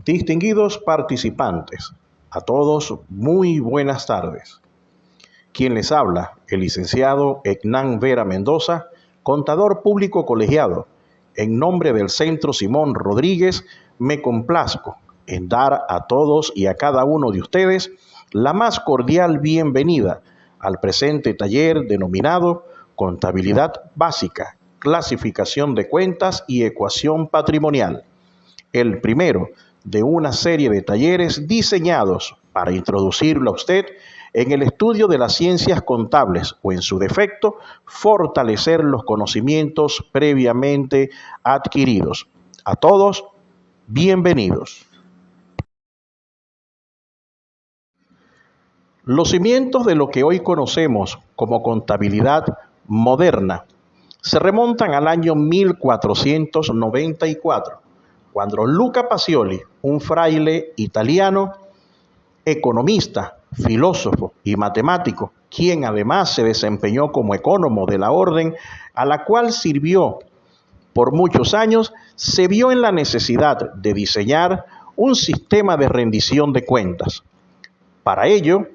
Distinguidos participantes, a todos muy buenas tardes. Quien les habla, el licenciado Hernán Vera Mendoza, contador público colegiado. En nombre del Centro Simón Rodríguez, me complazco en dar a todos y a cada uno de ustedes la más cordial bienvenida al presente taller denominado Contabilidad Básica, Clasificación de Cuentas y Ecuación Patrimonial. El primero de una serie de talleres diseñados para introducirlo a usted en el estudio de las ciencias contables o, en su defecto, fortalecer los conocimientos previamente adquiridos. A todos, bienvenidos. Los cimientos de lo que hoy conocemos como contabilidad moderna se remontan al año 1494, cuando Luca Pacioli, un fraile italiano, economista, filósofo y matemático, quien además se desempeñó como ecónomo de la orden a la cual sirvió por muchos años, se vio en la necesidad de diseñar un sistema de rendición de cuentas. Para ello,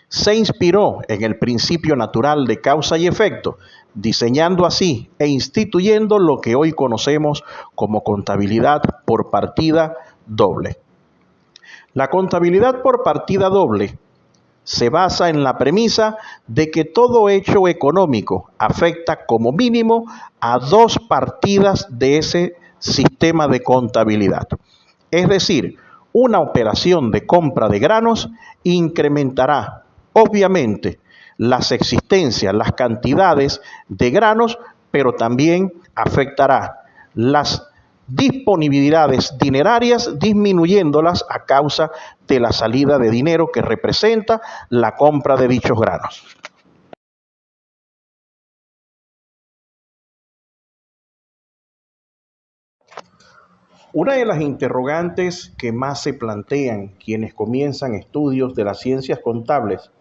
se inspiró en el principio natural de causa y efecto, diseñando así e instituyendo lo que hoy conocemos como contabilidad por partida doble. La contabilidad por partida doble se basa en la premisa de que todo hecho económico afecta como mínimo a dos partidas de ese sistema de contabilidad. Es decir, una operación de compra de granos incrementará, obviamente, las existencias, las cantidades de granos, pero también afectará las disponibilidades dinerarias, disminuyéndolas a causa de la salida de dinero que representa la compra de dichos granos. Una de las interrogantes que más se plantean quienes comienzan estudios de las ciencias contables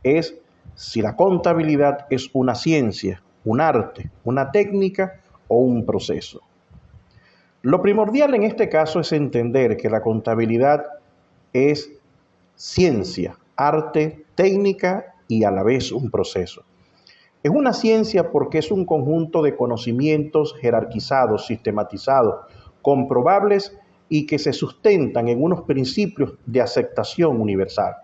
es si la contabilidad es una ciencia, un arte, una técnica o un proceso. Lo primordial en este caso es entender que la contabilidad es ciencia, arte, técnica y a la vez un proceso. Es una ciencia porque es un conjunto de conocimientos jerarquizados, sistematizados, comprobables y que se sustentan en unos principios de aceptación universal.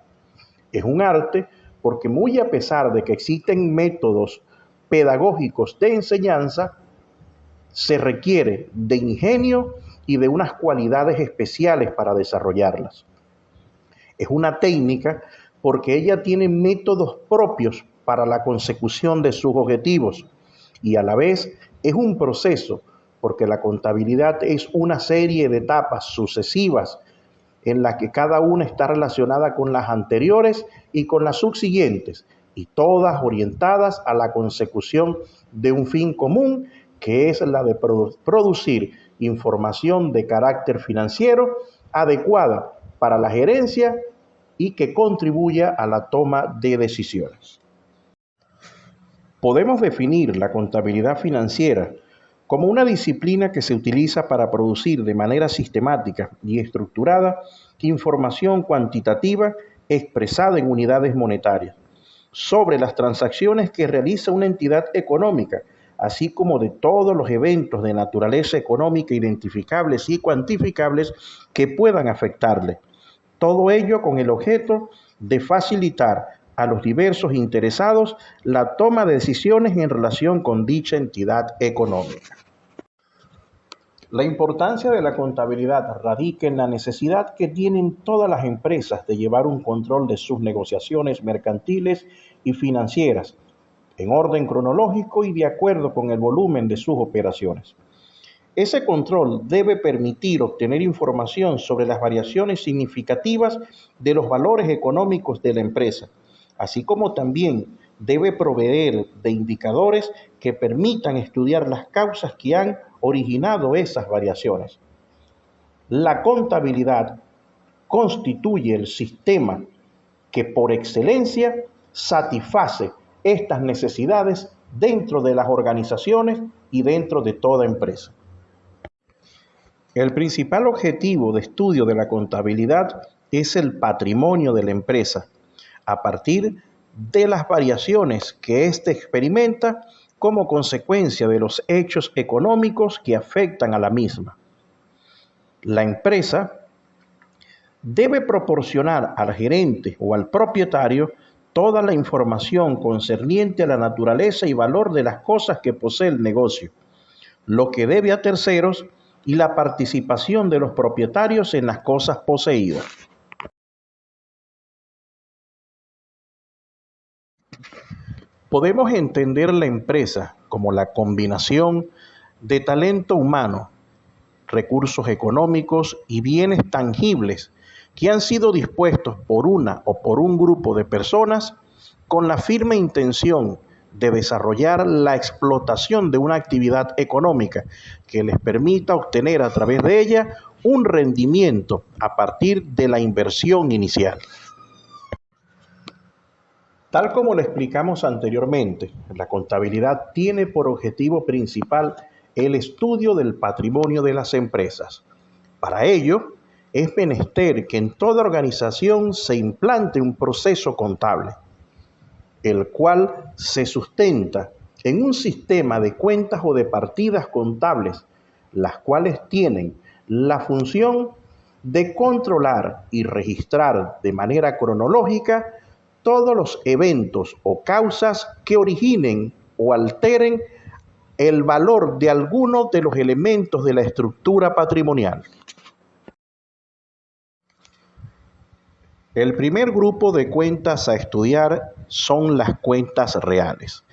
Es un arte porque, muy a pesar de que existen métodos pedagógicos de enseñanza, se requiere de ingenio y de unas cualidades especiales para desarrollarlas. Es una técnica porque ella tiene métodos propios para la consecución de sus objetivos y a la vez es un proceso porque la contabilidad es una serie de etapas sucesivas en la que cada una está relacionada con las anteriores y con las subsiguientes, y todas orientadas a la consecución de un fin común, que es la de producir información de carácter financiero adecuada para la gerencia y que contribuya a la toma de decisiones. Podemos definir la contabilidad financiera como una disciplina que se utiliza para producir de manera sistemática y estructurada información cuantitativa expresada en unidades monetarias sobre las transacciones que realiza una entidad económica, así como de todos los eventos de naturaleza económica identificables y cuantificables que puedan afectarle. Todo ello con el objeto de facilitar a los diversos interesados la toma de decisiones en relación con dicha entidad económica. La importancia de la contabilidad radica en la necesidad que tienen todas las empresas de llevar un control de sus negociaciones mercantiles y financieras en orden cronológico y de acuerdo con el volumen de sus operaciones. Ese control debe permitir obtener información sobre las variaciones significativas de los valores económicos de la empresa, así como también debe proveer de indicadores que permitan estudiar las causas que han originado esas variaciones. La contabilidad constituye el sistema que por excelencia satisface estas necesidades dentro de las organizaciones y dentro de toda empresa. El principal objetivo de estudio de la contabilidad es el patrimonio de la empresa, a partir de las variaciones que éste experimenta como consecuencia de los hechos económicos que afectan a la misma. La empresa debe proporcionar al gerente o al propietario toda la información concerniente a la naturaleza y valor de las cosas que posee el negocio, lo que debe a terceros y la participación de los propietarios en las cosas poseídas. Podemos entender la empresa como la combinación de talento humano, recursos económicos y bienes tangibles que han sido dispuestos por una o por un grupo de personas con la firme intención de desarrollar la explotación de una actividad económica que les permita obtener a través de ella un rendimiento a partir de la inversión inicial. Tal como lo explicamos anteriormente, la contabilidad tiene por objetivo principal el estudio del patrimonio de las empresas. Para ello, es menester que en toda organización se implante un proceso contable, el cual se sustenta en un sistema de cuentas o de partidas contables, las cuales tienen la función de controlar y registrar de manera cronológica todos los eventos o causas que originen o alteren el valor de alguno de los elementos de la estructura patrimonial. El primer grupo de cuentas a estudiar son las cuentas reales.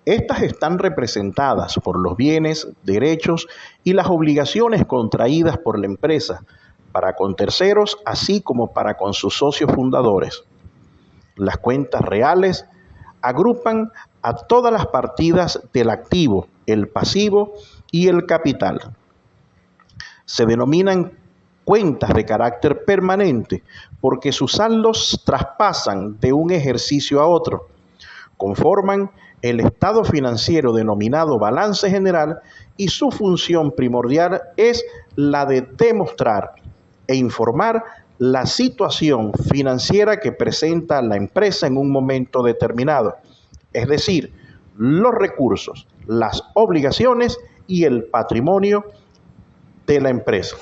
Estas están representadas por los bienes, derechos y las obligaciones contraídas por la empresa para con terceros, así como para con sus socios fundadores. Las cuentas reales agrupan a todas las partidas del activo, el pasivo y el capital. Se denominan cuentas de carácter permanente porque sus saldos traspasan de un ejercicio a otro. Conforman el estado financiero denominado balance general y su función primordial es la de demostrar e informar la situación financiera que presenta la empresa en un momento determinado, es decir, los recursos, las obligaciones y el patrimonio de la empresa.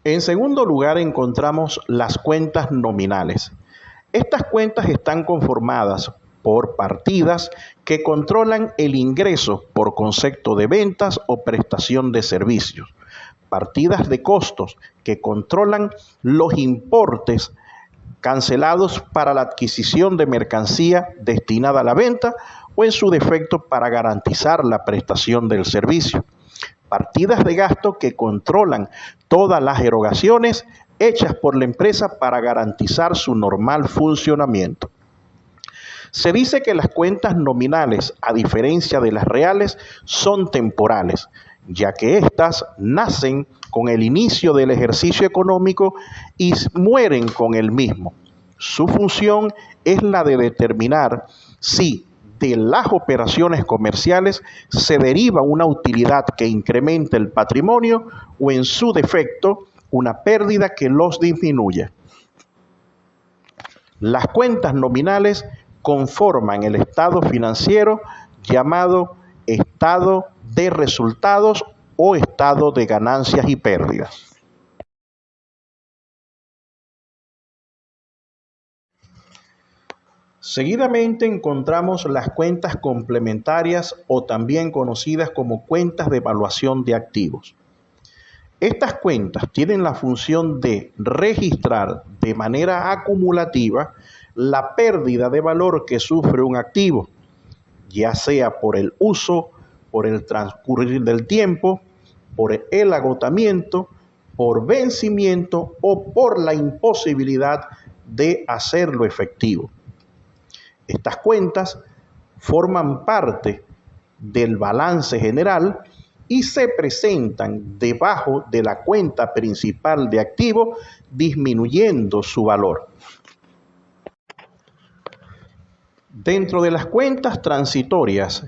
En segundo lugar encontramos las cuentas nominales. Estas cuentas están conformadas por partidas que controlan el ingreso por concepto de ventas o prestación de servicios, partidas de costos que controlan los importes cancelados para la adquisición de mercancía destinada a la venta o en su defecto para garantizar la prestación del servicio. Partidas de gasto que controlan todas las erogaciones hechas por la empresa para garantizar su normal funcionamiento. Se dice que las cuentas nominales, a diferencia de las reales, son temporales, ya que éstas nacen con el inicio del ejercicio económico y mueren con el mismo. Su función es la de determinar si de las operaciones comerciales se deriva una utilidad que incremente el patrimonio o en su defecto una pérdida que los disminuya. Las cuentas nominales conforman el estado financiero llamado estado de resultados o estado de ganancias y pérdidas. Seguidamente encontramos las cuentas complementarias o también conocidas como cuentas de evaluación de activos. Estas cuentas tienen la función de registrar de manera acumulativa la pérdida de valor que sufre un activo, ya sea por el uso, por el transcurrir del tiempo, por el agotamiento, por vencimiento o por la imposibilidad de hacerlo efectivo. Estas cuentas forman parte del balance general y se presentan debajo de la cuenta principal de activo, disminuyendo su valor. Dentro de las cuentas transitorias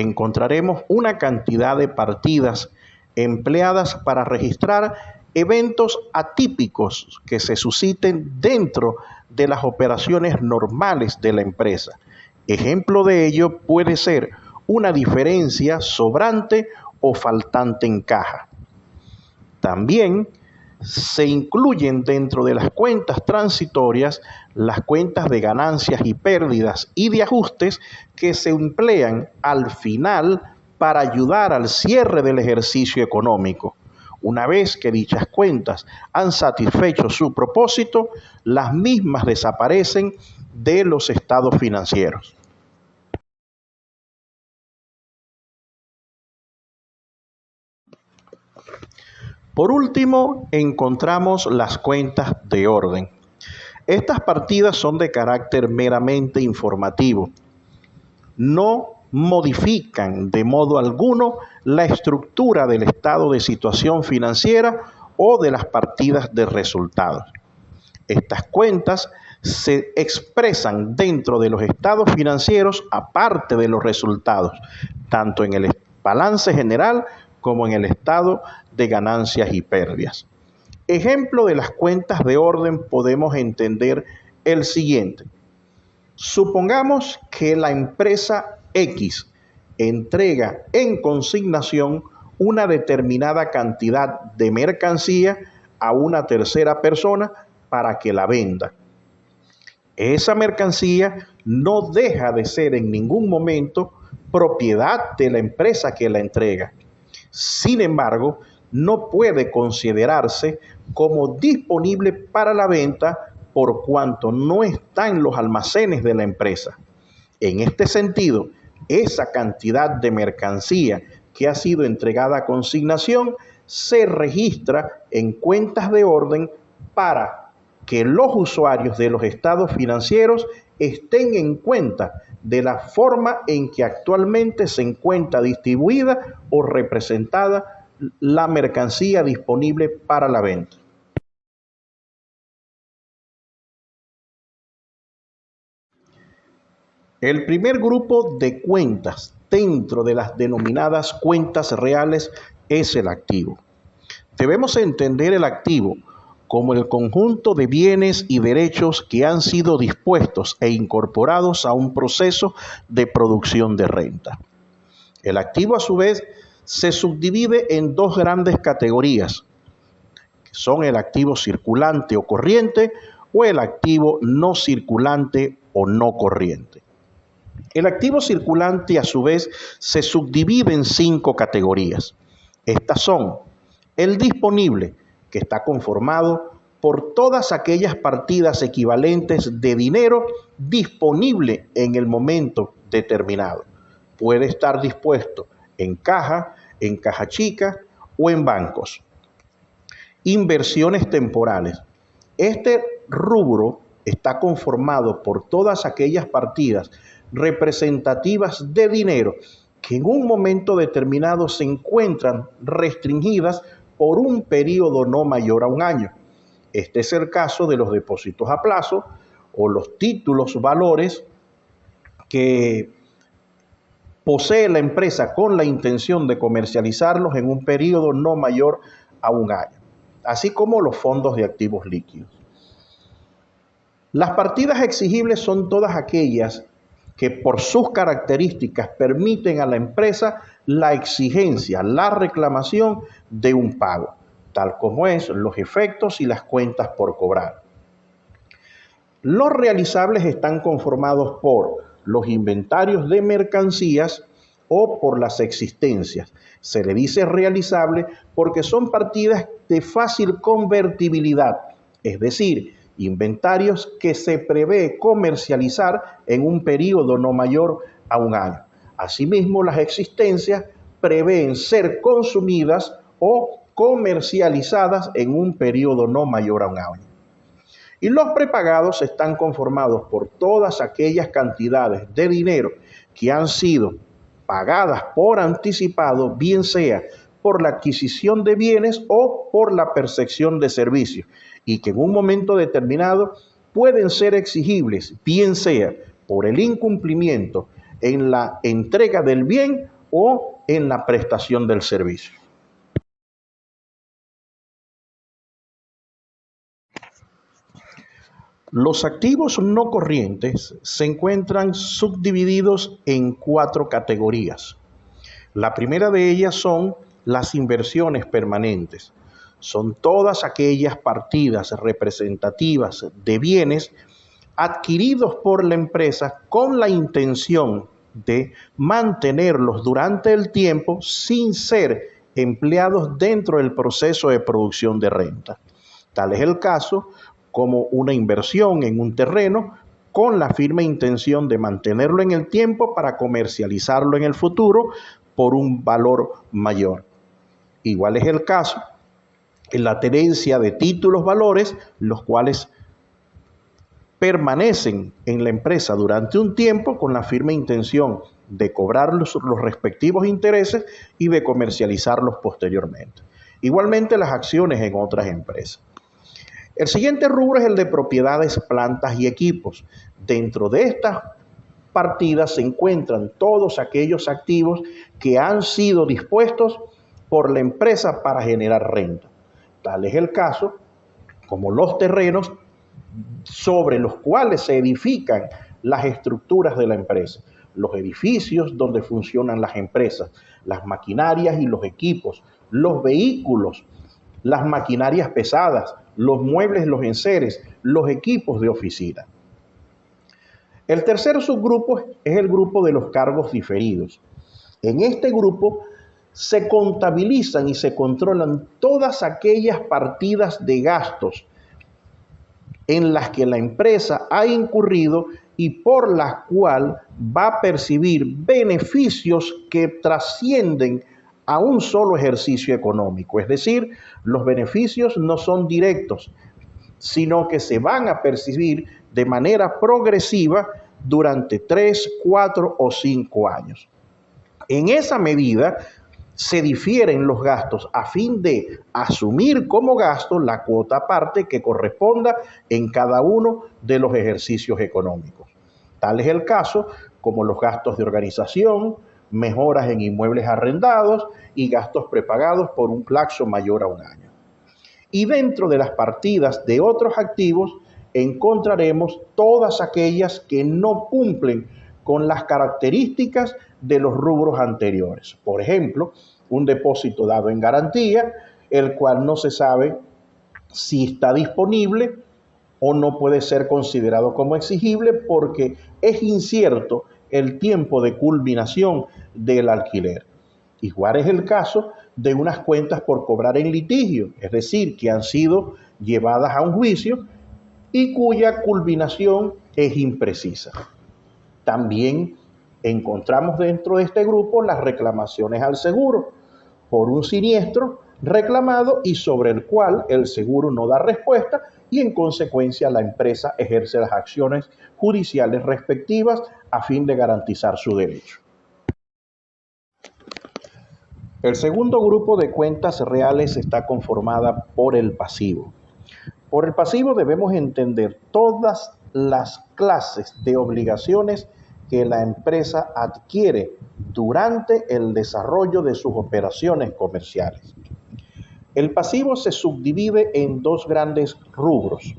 encontraremos una cantidad de partidas empleadas para registrar eventos atípicos que se susciten dentro de las operaciones normales de la empresa. Ejemplo de ello puede ser una diferencia sobrante o faltante en caja. También se incluyen dentro de las cuentas transitorias las cuentas de ganancias y pérdidas y de ajustes que se emplean al final para ayudar al cierre del ejercicio económico. Una vez que dichas cuentas han satisfecho su propósito, las mismas desaparecen de los estados financieros. Por último, encontramos las cuentas de orden. Estas partidas son de carácter meramente informativo. No modifican de modo alguno la estructura del estado de situación financiera o de las partidas de resultados. Estas cuentas se expresan dentro de los estados financieros aparte de los resultados, tanto en el balance general como en el estado de ganancias y pérdidas. Ejemplo de las cuentas de orden podemos entender el siguiente. Supongamos que la empresa X entrega en consignación una determinada cantidad de mercancía a una tercera persona para que la venda. Esa mercancía no deja de ser en ningún momento propiedad de la empresa que la entrega. Sin embargo, no puede considerarse como disponible para la venta por cuanto no está en los almacenes de la empresa. En este sentido, esa cantidad de mercancía que ha sido entregada a consignación se registra en cuentas de orden para que los usuarios de los estados financieros estén en cuenta de la forma en que actualmente se encuentra distribuida o representada la mercancía disponible para la venta. El primer grupo de cuentas dentro de las denominadas cuentas reales es el activo. Debemos entender el activo como el conjunto de bienes y derechos que han sido dispuestos e incorporados a un proceso de producción de renta. El activo, a su vez, se subdivide en dos grandes categorías, que son el activo circulante o corriente o el activo no circulante o no corriente. El activo circulante, a su vez, se subdivide en 5 categorías. Estas son el disponible, que está conformado por todas aquellas partidas equivalentes de dinero disponible en el momento determinado. Puede estar dispuesto en caja chica o en bancos. Inversiones temporales. Este rubro está conformado por todas aquellas partidas representativas de dinero que en un momento determinado se encuentran restringidas por un periodo no mayor a un año. Este es el caso de los depósitos a plazo o los títulos valores que posee la empresa con la intención de comercializarlos en un periodo no mayor a un año, así como los fondos de activos líquidos. Las partidas exigibles son todas aquellas que por sus características permiten a la empresa la exigencia, la reclamación de un pago, tal como es los efectos y las cuentas por cobrar. Los realizables están conformados por los inventarios de mercancías o por las existencias. Se le dice realizable porque son partidas de fácil convertibilidad, es decir, inventarios que se prevé comercializar en un periodo no mayor a un año. Asimismo, las existencias prevén ser consumidas o comercializadas en un periodo no mayor a un año. Y los prepagados están conformados por todas aquellas cantidades de dinero que han sido pagadas por anticipado, bien sea por la adquisición de bienes o por la percepción de servicios, y que en un momento determinado pueden ser exigibles, bien sea por el incumplimiento en la entrega del bien o en la prestación del servicio. Los activos no corrientes se encuentran subdivididos en 4 categorías. La primera de ellas son las inversiones permanentes. Son todas aquellas partidas representativas de bienes adquiridos por la empresa con la intención de mantenerlos durante el tiempo sin ser empleados dentro del proceso de producción de renta. Tal es el caso como una inversión en un terreno con la firme intención de mantenerlo en el tiempo para comercializarlo en el futuro por un valor mayor. Igual es el caso en la tenencia de títulos valores, los cuales permanecen en la empresa durante un tiempo con la firme intención de cobrar los respectivos intereses y de comercializarlos posteriormente. Igualmente las acciones en otras empresas. El siguiente rubro es el de propiedades, plantas y equipos. Dentro de estas partidas se encuentran todos aquellos activos que han sido dispuestos por la empresa para generar renta. Tal es el caso como los terrenos sobre los cuales se edifican las estructuras de la empresa, los edificios donde funcionan las empresas, las maquinarias y los equipos, los vehículos, las maquinarias pesadas, los muebles, los enseres, los equipos de oficina. El tercer subgrupo es el grupo de los cargos diferidos. En este grupo se contabilizan y se controlan todas aquellas partidas de gastos en las que la empresa ha incurrido y por las cuales va a percibir beneficios que trascienden a un solo ejercicio económico. Es decir, los beneficios no son directos, sino que se van a percibir de manera progresiva durante 3, 4 o 5 años. En esa medida se difieren los gastos a fin de asumir como gasto la cuota aparte que corresponda en cada uno de los ejercicios económicos. Tal es el caso como los gastos de organización, mejoras en inmuebles arrendados y gastos prepagados por un plazo mayor a un año. Y dentro de las partidas de otros activos encontraremos todas aquellas que no cumplen con las características de los rubros anteriores. Por ejemplo, un depósito dado en garantía, el cual no se sabe si está disponible o no puede ser considerado como exigible porque es incierto el tiempo de culminación del alquiler. Igual es el caso de unas cuentas por cobrar en litigio, es decir, que han sido llevadas a un juicio y cuya culminación es imprecisa. También encontramos dentro de este grupo las reclamaciones al seguro por un siniestro reclamado y sobre el cual el seguro no da respuesta y en consecuencia la empresa ejerce las acciones judiciales respectivas a fin de garantizar su derecho. El segundo grupo de cuentas reales está conformada por el pasivo. Por el pasivo debemos entender todas las clases de obligaciones que la empresa adquiere durante el desarrollo de sus operaciones comerciales. El pasivo se subdivide en 2 grandes rubros,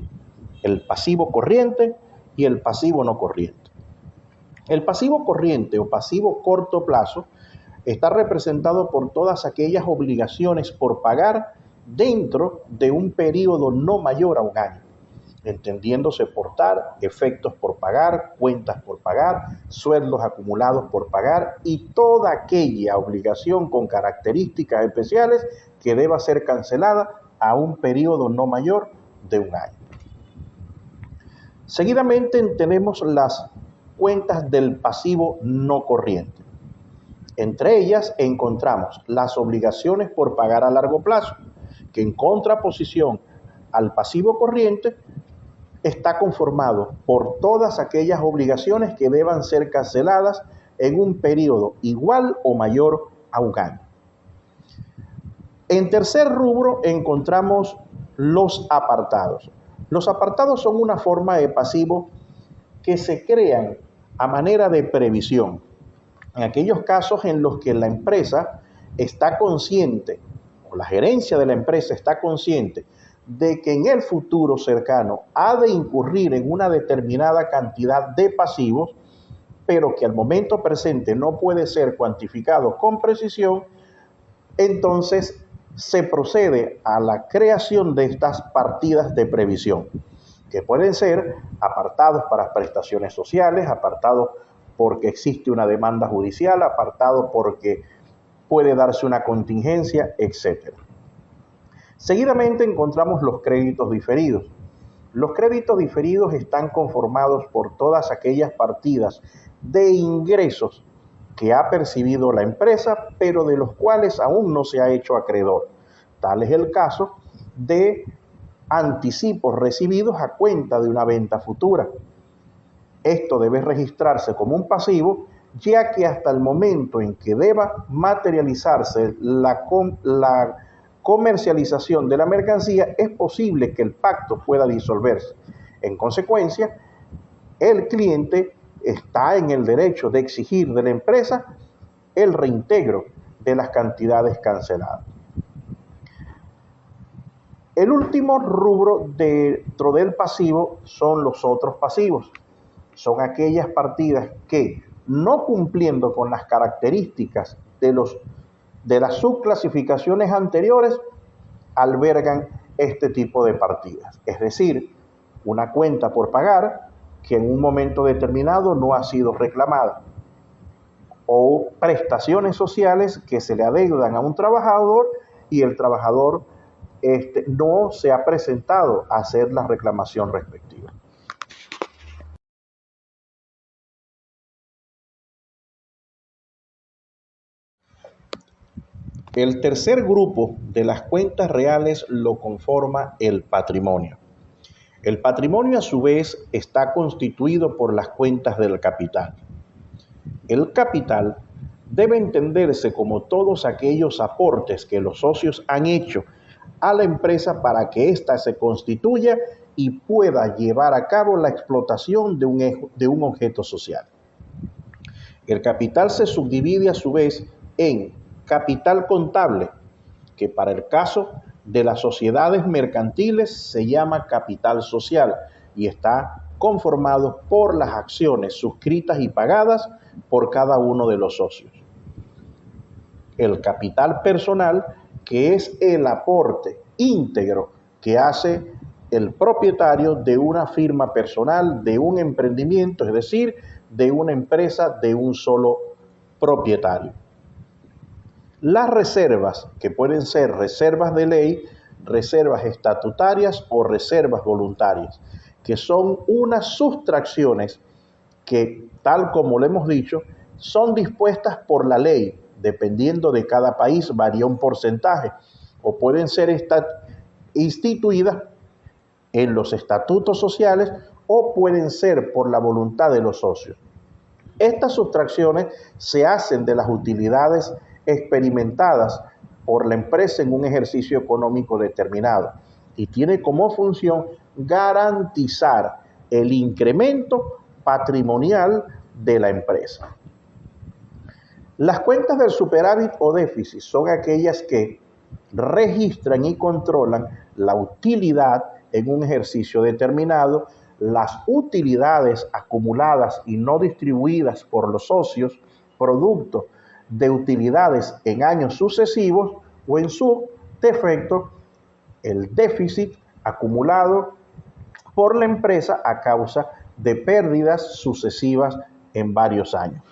el pasivo corriente y el pasivo no corriente. El pasivo corriente o pasivo corto plazo está representado por todas aquellas obligaciones por pagar dentro de un periodo no mayor a un año, entendiéndose por tal efectos por pagar, cuentas por pagar, sueldos acumulados por pagar y toda aquella obligación con características especiales que deba ser cancelada a un periodo no mayor de un año. Seguidamente tenemos las cuentas del pasivo no corriente. Entre ellas encontramos las obligaciones por pagar a largo plazo, que en contraposición al pasivo corriente está conformado por todas aquellas obligaciones que deban ser canceladas en un periodo igual o mayor a un año. En tercer rubro encontramos los apartados. Los apartados son una forma de pasivo que se crean a manera de previsión. En aquellos casos en los que la empresa está consciente, o la gerencia de la empresa está consciente, de que en el futuro cercano ha de incurrir en una determinada cantidad de pasivos, pero que al momento presente no puede ser cuantificado con precisión, entonces se procede a la creación de estas partidas de previsión, que pueden ser apartados para prestaciones sociales, apartados porque existe una demanda judicial, apartados porque puede darse una contingencia, etc. Seguidamente encontramos los créditos diferidos. Los créditos diferidos están conformados por todas aquellas partidas de ingresos que ha percibido la empresa, pero de los cuales aún no se ha hecho acreedor. Tal es el caso de anticipos recibidos a cuenta de una venta futura. Esto debe registrarse como un pasivo, ya que hasta el momento en que deba materializarse la comercialización de la mercancía, es posible que el pacto pueda disolverse. En consecuencia, el cliente está en el derecho de exigir de la empresa el reintegro de las cantidades canceladas. El último rubro dentro del pasivo son los otros pasivos. Son aquellas partidas que, no cumpliendo con las características de las subclasificaciones anteriores, albergan este tipo de partidas. Es decir, una cuenta por pagar que en un momento determinado no ha sido reclamada, o prestaciones sociales que se le adeudan a un trabajador y el trabajador no se ha presentado a hacer la reclamación respectiva. El tercer grupo de las cuentas reales lo conforma el patrimonio. El patrimonio a su vez está constituido por las cuentas del capital. El capital debe entenderse como todos aquellos aportes que los socios han hecho a la empresa para que ésta se constituya y pueda llevar a cabo la explotación de un objeto social. El capital se subdivide a su vez en capital contable, que para el caso de las sociedades mercantiles se llama capital social y está conformado por las acciones suscritas y pagadas por cada uno de los socios. El capital personal, que es el aporte íntegro que hace el propietario de una firma personal, de un emprendimiento, es decir, de una empresa de un solo propietario. Las reservas, que pueden ser reservas de ley, reservas estatutarias o reservas voluntarias, que son unas sustracciones que, tal como lo hemos dicho, son dispuestas por la ley. Dependiendo de cada país varía un porcentaje, o pueden ser instituidas en los estatutos sociales o pueden ser por la voluntad de los socios. Estas sustracciones se hacen de las utilidades experimentadas por la empresa en un ejercicio económico determinado y tiene como función garantizar el incremento patrimonial de la empresa. Las cuentas del superávit o déficit son aquellas que registran y controlan la utilidad en un ejercicio determinado, las utilidades acumuladas y no distribuidas por los socios, producto de utilidades en años sucesivos, o en su defecto, el déficit acumulado por la empresa a causa de pérdidas sucesivas en varios años.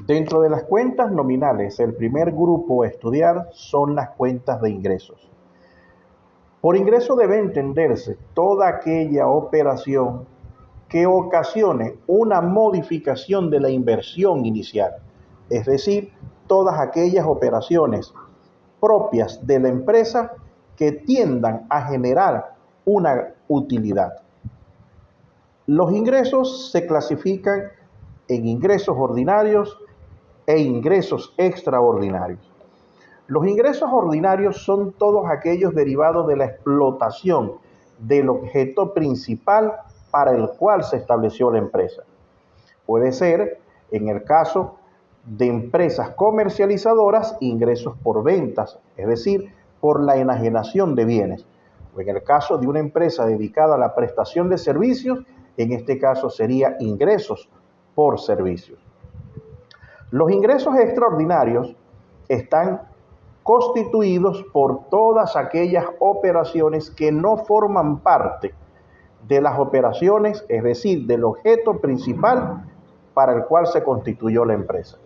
Dentro de las cuentas nominales, el primer grupo a estudiar son las cuentas de ingresos. Por ingreso debe entenderse toda aquella operación que ocasione una modificación de la inversión inicial, es decir, todas aquellas operaciones propias de la empresa que tiendan a generar una utilidad. Los ingresos se clasifican en ingresos ordinarios e ingresos extraordinarios. Los ingresos ordinarios son todos aquellos derivados de la explotación del objeto principal para el cual se estableció la empresa. Puede ser, en el caso de empresas comercializadoras, ingresos por ventas, es decir, por la enajenación de bienes. O en el caso de una empresa dedicada a la prestación de servicios, en este caso sería ingresos por servicios. Los ingresos extraordinarios están constituidos por todas aquellas operaciones que no forman parte de las operaciones, es decir, del objeto principal para el cual se constituyó la empresa.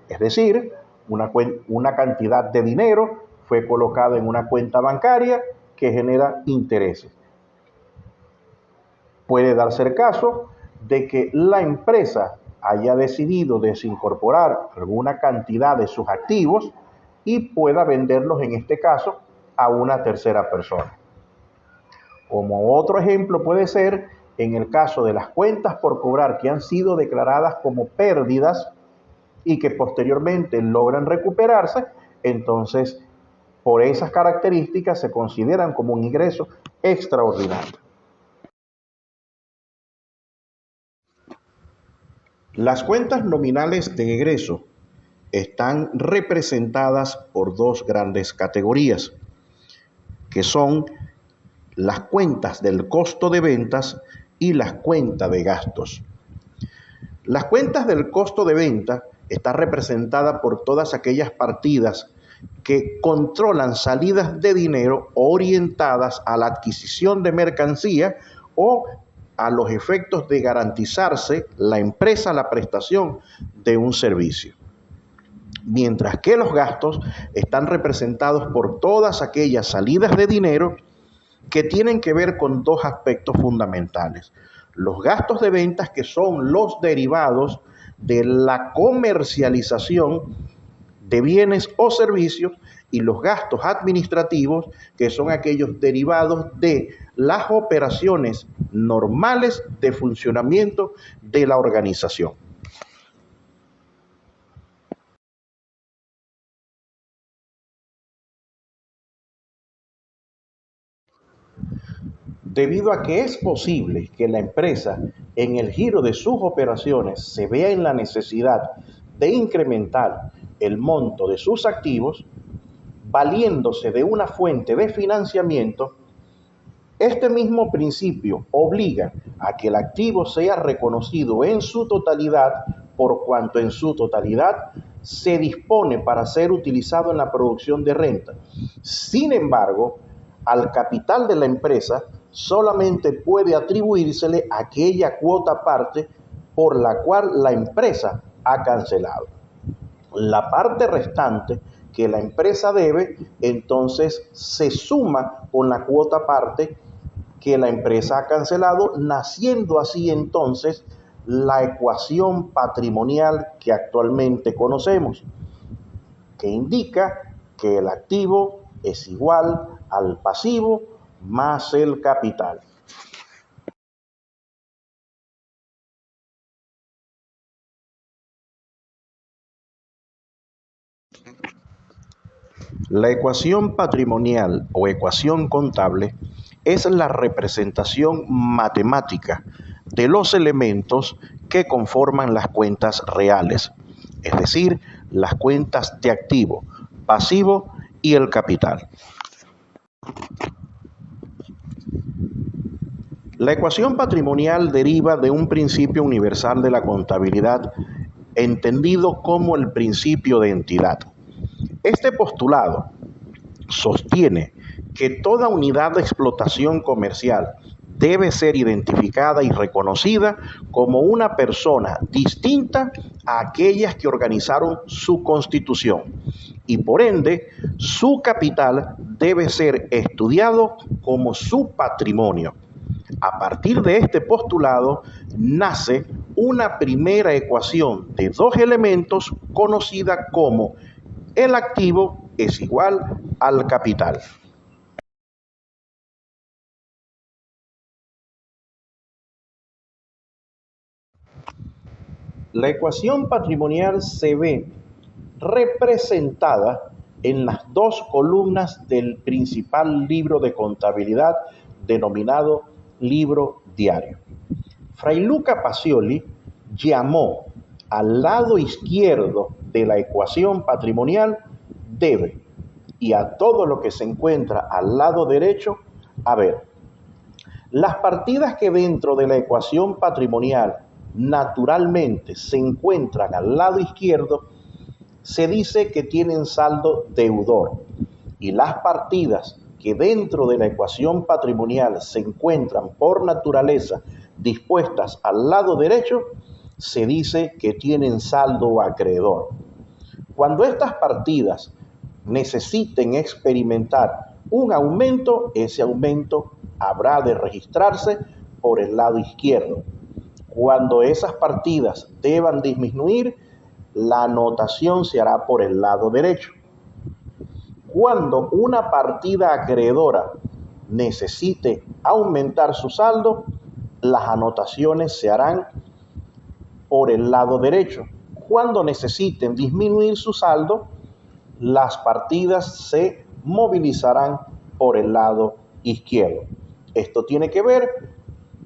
Es decir, una cantidad de dinero fue colocada en una cuenta bancaria que genera intereses. Puede darse el caso de que la empresa haya decidido desincorporar alguna cantidad de sus activos y pueda venderlos, en este caso, a una tercera persona. Como otro ejemplo puede ser en el caso de las cuentas por cobrar que han sido declaradas como pérdidas y que posteriormente logran recuperarse, entonces por esas características se consideran como un ingreso extraordinario. Las cuentas nominales de egreso están representadas por dos grandes categorías, que son las cuentas del costo de ventas y las cuentas de gastos. Las cuentas del costo de venta están representadas por todas aquellas partidas que controlan salidas de dinero orientadas a la adquisición de mercancía o a los efectos de garantizarse la empresa la prestación de un servicio. Mientras que los gastos están representados por todas aquellas salidas de dinero que tienen que ver con dos aspectos fundamentales. Los gastos de ventas, que son los derivados de la comercialización de bienes o servicios, y los gastos administrativos, que son aquellos derivados de las operaciones normales de funcionamiento de la organización. Debido a que es posible que la empresa en el giro de sus operaciones se vea en la necesidad de incrementar el monto de sus activos, valiéndose de una fuente de financiamiento, este mismo principio obliga a que el activo sea reconocido en su totalidad, por cuanto en su totalidad se dispone para ser utilizado en la producción de renta. Sin embargo, al capital de la empresa solamente puede atribuírsele aquella cuota parte por la cual la empresa ha cancelado. La parte restante que la empresa debe, entonces se suma con la cuota parte que la empresa ha cancelado, naciendo así entonces la ecuación patrimonial que actualmente conocemos, que indica que el activo es igual al pasivo más el capital. La ecuación patrimonial o ecuación contable es la representación matemática de los elementos que conforman las cuentas reales, es decir, las cuentas de activo, pasivo y el capital. La ecuación patrimonial deriva de un principio universal de la contabilidad, entendido como el principio de entidad. Este postulado sostiene que toda unidad de explotación comercial debe ser identificada y reconocida como una persona distinta a aquellas que organizaron su constitución, y por ende su capital debe ser estudiado como su patrimonio. A partir de este postulado nace una primera ecuación de dos elementos conocida como el activo es igual al capital. La ecuación patrimonial se ve representada en las dos columnas del principal libro de contabilidad denominado libro diario. Fray Luca Pacioli llamó al lado izquierdo de la ecuación patrimonial debe y a todo lo que se encuentra al lado derecho haber. Las partidas que dentro de la ecuación patrimonial naturalmente se encuentran al lado izquierdo se dice que tienen saldo deudor, y las partidas que dentro de la ecuación patrimonial se encuentran por naturaleza dispuestas al lado derecho se dice que tienen saldo acreedor. Cuando estas partidas necesiten experimentar un aumento, ese aumento habrá de registrarse por el lado izquierdo. Cuando esas partidas deban disminuir, la anotación se hará por el lado derecho. Cuando una partida acreedora necesite aumentar su saldo, las anotaciones se harán por el lado derecho. Cuando necesiten disminuir su saldo, las partidas se movilizarán por el lado izquierdo. Esto tiene que ver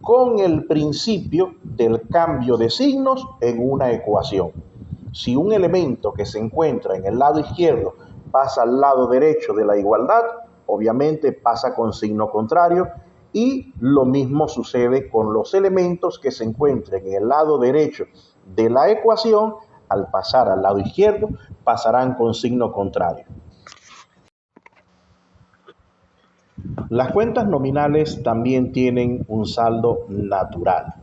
con el principio del cambio de signos en una ecuación. Si un elemento que se encuentra en el lado izquierdo pasa al lado derecho de la igualdad, obviamente pasa con signo contrario, y lo mismo sucede con los elementos que se encuentren en el lado derecho de la ecuación, al pasar al lado izquierdo pasarán con signo contrario. Las cuentas nominales también tienen un saldo natural.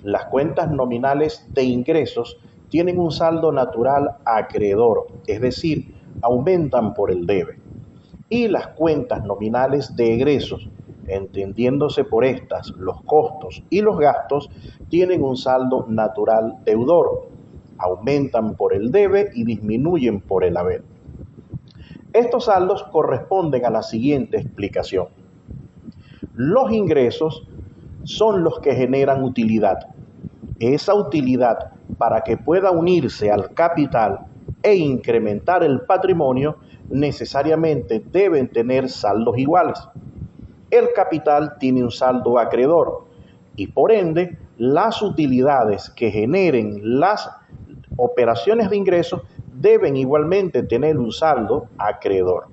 Las cuentas nominales de ingresos tienen un saldo natural acreedor, es decir, aumentan por el debe. Y las cuentas nominales de egresos, entendiéndose por estas los costos y los gastos, tienen un saldo natural deudor, aumentan por el debe y disminuyen por el haber. Estos saldos corresponden a la siguiente explicación. Los ingresos son los que generan utilidad. Esa utilidad, para que pueda unirse al capital e incrementar el patrimonio, necesariamente deben tener saldos iguales. El capital tiene un saldo acreedor y por ende las utilidades que generen las operaciones de ingresos deben igualmente tener un saldo acreedor.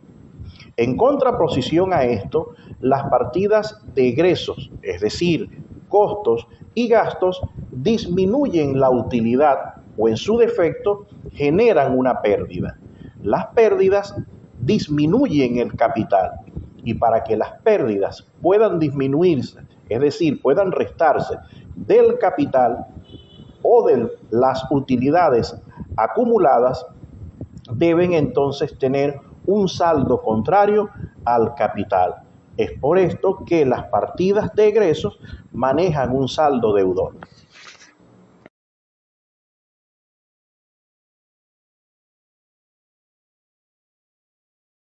En contraposición a esto, las partidas de egresos, es decir, costos y gastos, disminuyen la utilidad o en su defecto generan una pérdida. Las pérdidas disminuyen el capital y para que las pérdidas puedan disminuirse, es decir, puedan restarse del capital o de las utilidades acumuladas, deben entonces tener un saldo contrario al capital. Es por esto que las partidas de egresos manejan un saldo deudor.